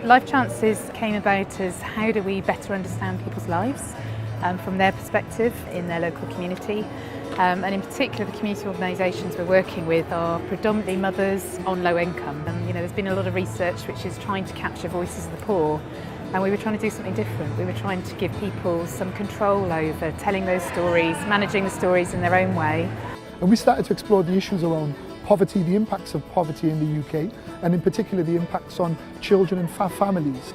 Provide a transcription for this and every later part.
Life Chances came about as how do we better understand people's lives from their perspective in their local community. And in particular, the community organisations we're working with are predominantly mothers on low income. There's been a lot of research which is trying to capture voices of the poor, and we were trying to do something different. We were trying to give people some control over telling those stories, managing the stories in their own way. And we started to explore the issues around poverty, the impacts of poverty in the UK, and in particular the impacts on children and families.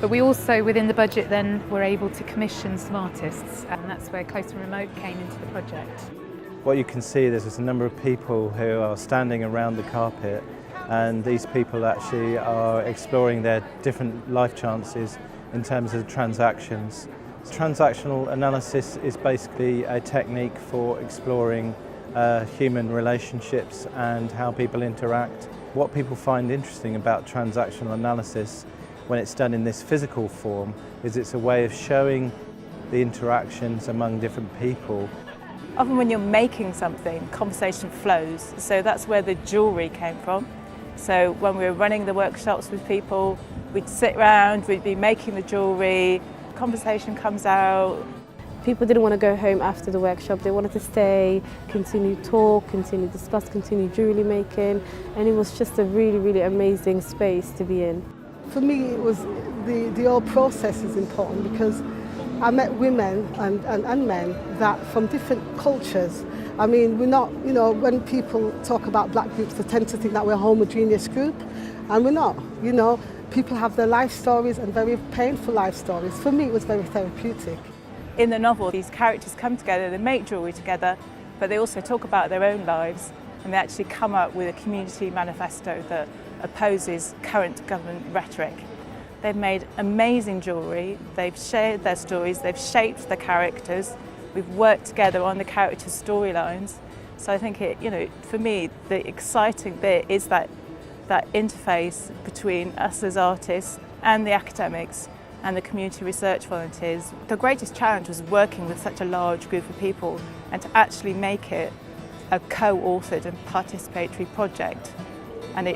But we also, within the budget then, were able to commission some artists, and that's where Close and Remote came into the project. What you can see, there's a number of people who are standing around the carpet, and these people actually are exploring their different life chances in terms of transactions. Transactional analysis is basically a technique for exploring human relationships and how people interact. What people find interesting about transactional analysis when it's done in this physical form is it's a way of showing the interactions among different people. Often when you're making something, conversation flows, so that's where the jewellery came from. So when we were running the workshops with people, we'd sit around, we'd be making the jewellery, conversation comes out. People didn't want to go home after the workshop, they wanted to stay, continue talk, continue discuss, continue jewellery making, and it was just a really, really amazing space to be in. For me, it was the whole process is important because I met women and men that from different cultures. I mean, we're not, when people talk about black groups, they tend to think that we're a homogeneous group, and we're not. People have their life stories and very painful life stories. For me, it was very therapeutic. In the novel, these characters come together, they make jewellery together, but they also talk about their own lives, and they actually come up with a community manifesto that opposes current government rhetoric. They've made amazing jewellery, they've shared their stories, they've shaped the characters, we've worked together on the characters' storylines. So I think for me, the exciting bit is that interface between us as artists and the academics and the community research volunteers. The greatest challenge was working with such a large group of people and to actually make it a co-authored and participatory project. And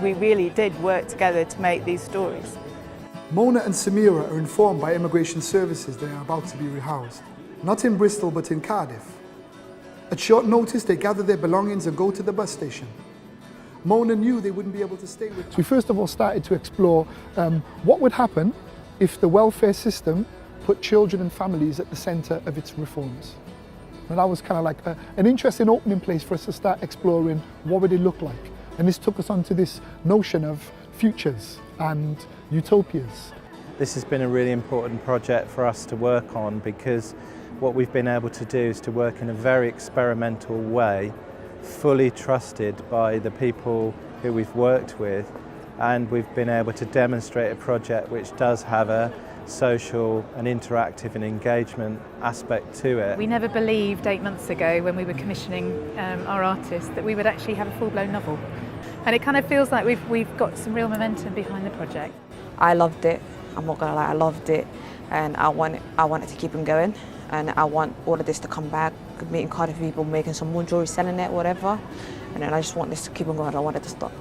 we really did work together to make these stories. Mona and Samira are informed by immigration services they are about to be rehoused. Not in Bristol, but in Cardiff. At short notice, they gather their belongings and go to the bus station. Mona knew they wouldn't be able to stay with them. So we first of all started to explore what would happen if the welfare system put children and families at the centre of its reforms. And that was kind of like an interesting opening place for us to start exploring what would it look like. And this took us onto this notion of futures and utopias. This has been a really important project for us to work on because what we've been able to do is to work in a very experimental way, fully trusted by the people who we've worked with, and we've been able to demonstrate a project which does have a social and interactive and engagement aspect to it. We never believed 8 months ago when we were commissioning our artists that we would actually have a full-blown novel. And it kind of feels like we've got some real momentum behind the project. I loved it, I'm not gonna lie, I loved it, and I want it to keep on going, and I want all of this to come back, meeting Cardiff people, making some more jewellery, selling it, whatever, and then I just want this to keep on going, I don't want it to stop.